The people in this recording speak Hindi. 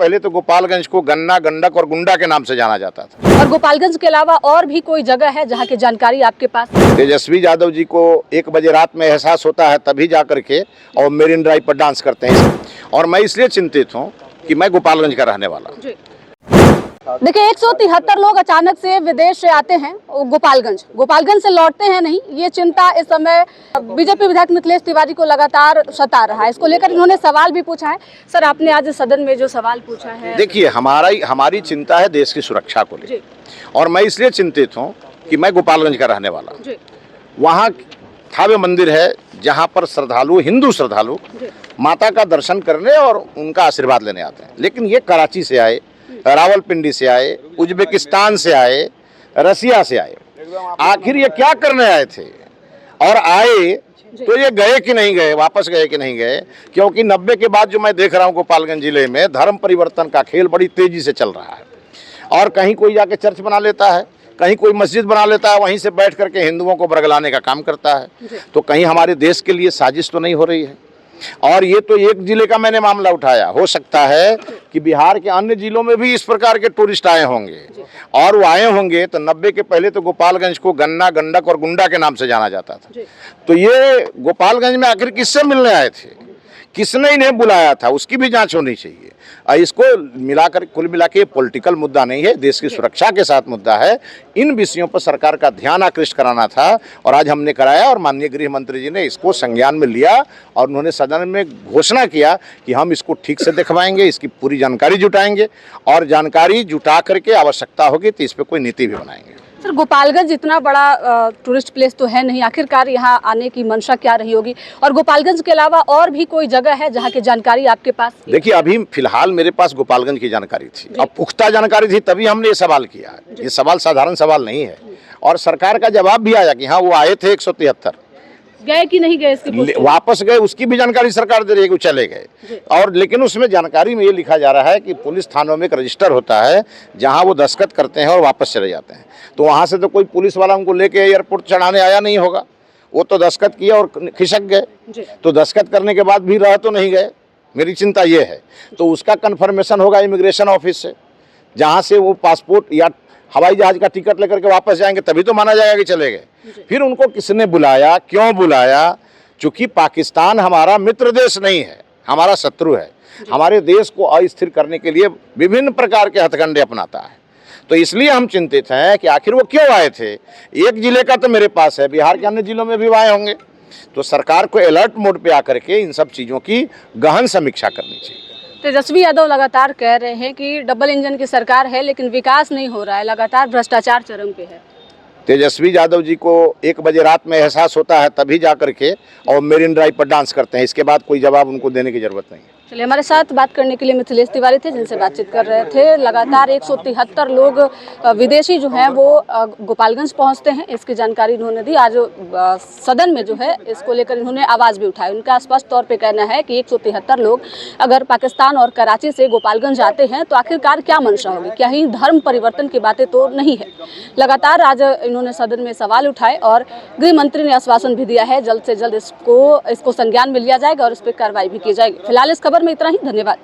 पहले तो गोपालगंज को गन्ना, गंडक और गुंडा के नाम से जाना जाता था। और गोपालगंज के अलावा और भी कोई जगह है जहाँ की जानकारी आपके पास? तेजस्वी यादव जी को 1 बजे रात में एहसास होता है, तभी जा करके और मेरिन ड्राइव पर डांस करते हैं। और मैं इसलिए चिंतित हूँ कि मैं गोपालगंज का रहने वाला हूँ। देखिए, 173 लोग अचानक से विदेश से आते हैं गोपालगंज से लौटते हैं नहीं। ये चिंता इस समय बीजेपी विधायक मिथिलेश तिवारी को लगातार सता रहा है। इसको लेकर इन्होंने सवाल भी पूछा है। सर, आपने आज सदन में जो सवाल पूछा है, देखिए, हमारी चिंता है देश की सुरक्षा को लेकर, और मैं इसलिए चिंतित हूँ कि मैं गोपालगंज का रहने वाला हूँ। वहाँ थावे मंदिर है जहाँ पर हिंदू श्रद्धालु माता का दर्शन करने और उनका आशीर्वाद लेने आते हैं। लेकिन ये कराची से आए, रावलपिंडी से आए, उज्बेकिस्तान से आए, रसिया से आए, आखिर ये क्या करने आए थे? और आए तो ये गए कि नहीं गए, वापस गए कि नहीं गए? क्योंकि 90 के बाद जो मैं देख रहा हूँ गोपालगंज जिले में धर्म परिवर्तन का खेल बड़ी तेजी से चल रहा है। और कहीं कोई जाके चर्च बना लेता है, कहीं कोई मस्जिद बना लेता है, वहीं से बैठ करके हिंदुओं को बरगलाने का काम करता है। तो कहीं हमारे देश के लिए साजिश तो नहीं हो रही है? और ये तो एक जिले का मैंने मामला उठाया, हो सकता है कि बिहार के अन्य जिलों में भी इस प्रकार के टूरिस्ट आए होंगे। और वो आए होंगे तो 90 के पहले तो गोपालगंज को गन्ना, गंडक और गुंडा के नाम से जाना जाता था। तो ये गोपालगंज में आखिर किससे मिलने आए थे, किसने इन्हें बुलाया था, उसकी भी जांच होनी चाहिए। इसको मिलाकर कुल मिला के पॉलिटिकल मुद्दा नहीं है, देश की सुरक्षा के साथ मुद्दा है। इन विषयों पर सरकार का ध्यान आकृष्ट कराना था और आज हमने कराया। और माननीय गृह मंत्री जी ने इसको संज्ञान में लिया और उन्होंने सदन में घोषणा किया कि हम इसको ठीक से दिखवाएंगे, इसकी पूरी जानकारी जुटाएंगे और जानकारी जुटा करके आवश्यकता होगी तो इस पर कोई नीति भी बनाएंगे। सर, गोपालगंज इतना बड़ा टूरिस्ट प्लेस तो है नहीं, आखिरकार यहाँ आने की मंशा क्या रही होगी? और गोपालगंज के अलावा और भी कोई जगह है जहाँ की जानकारी आपके पास? देखिए, अभी फिलहाल मेरे पास गोपालगंज की जानकारी थी, अब पुख्ता जानकारी थी तभी हमने ये सवाल किया। ये सवाल साधारण सवाल नहीं है। और सरकार का जवाब भी आया कि हाँ, वो आए थे 173, गए कि नहीं गए, इसकी वापस गए, उसकी भी जानकारी सरकार दे रही है कि चले गए। और लेकिन उसमें जानकारी में ये लिखा जा रहा है कि पुलिस थानों में एक रजिस्टर होता है जहां वो दस्तखत करते हैं और वापस चले जाते हैं। तो वहां से तो कोई पुलिस वाला उनको लेके एयरपोर्ट चढ़ाने आया नहीं होगा, वो तो दस्तखत किया और खिसक गए। तो दस्तखत करने के बाद भी रह तो नहीं गए, मेरी चिंता ये है। तो उसका कन्फर्मेशन होगा इमिग्रेशन ऑफिस से, जहाँ से वो पासपोर्ट या हवाई जहाज का टिकट लेकर के वापस जाएंगे, तभी तो माना जाएगा कि चले गए। फिर उनको किसने बुलाया, क्यों बुलाया? चूंकि पाकिस्तान हमारा मित्र देश नहीं है, हमारा शत्रु है। हमारे देश को अस्थिर करने के लिए विभिन्न प्रकार के हथकंडे अपनाता है। तो इसलिए हम चिंतित हैं कि आखिर वो क्यों आए थे। एक जिले का तो मेरे पास है, बिहार के अन्य जिलों में भी आए होंगे। तो सरकार को अलर्ट मोड पे आकर के इन सब चीज़ों की गहन समीक्षा करनी चाहिए। तेजस्वी यादव लगातार कह रहे हैं कि डबल इंजन की सरकार है लेकिन विकास नहीं हो रहा है, लगातार भ्रष्टाचार चरम पे है। तेजस्वी यादव जी को 1 बजे रात में एहसास होता है, तभी जा करके और मेरिन ड्राइव पर डांस करते हैं। इसके बाद कोई जवाब उनको देने की जरूरत नहीं है। चलिए, हमारे साथ बात करने के लिए मिथिलेश तिवारी थे, जिनसे बातचीत कर रहे थे। लगातार 173 लोग विदेशी जो हैं वो गोपालगंज पहुंचते हैं, इसकी जानकारी इन्होंने दी। आज सदन में जो है इसको लेकर इन्होंने आवाज़ भी उठाई। उनका स्पष्ट तौर पे कहना है कि 173 लोग अगर पाकिस्तान और कराची से गोपालगंज आते हैं तो आखिरकार क्या मंशा होगी, क्या ही धर्म परिवर्तन की बातें तो नहीं है। लगातार आज इन्होंने सदन में सवाल उठाए और गृह मंत्री ने आश्वासन भी दिया है जल्द से जल्द इसको संज्ञान में लिया जाएगा और इस पर कार्रवाई भी की जाएगी। फिलहाल इस खबर में इतना ही। धन्यवाद।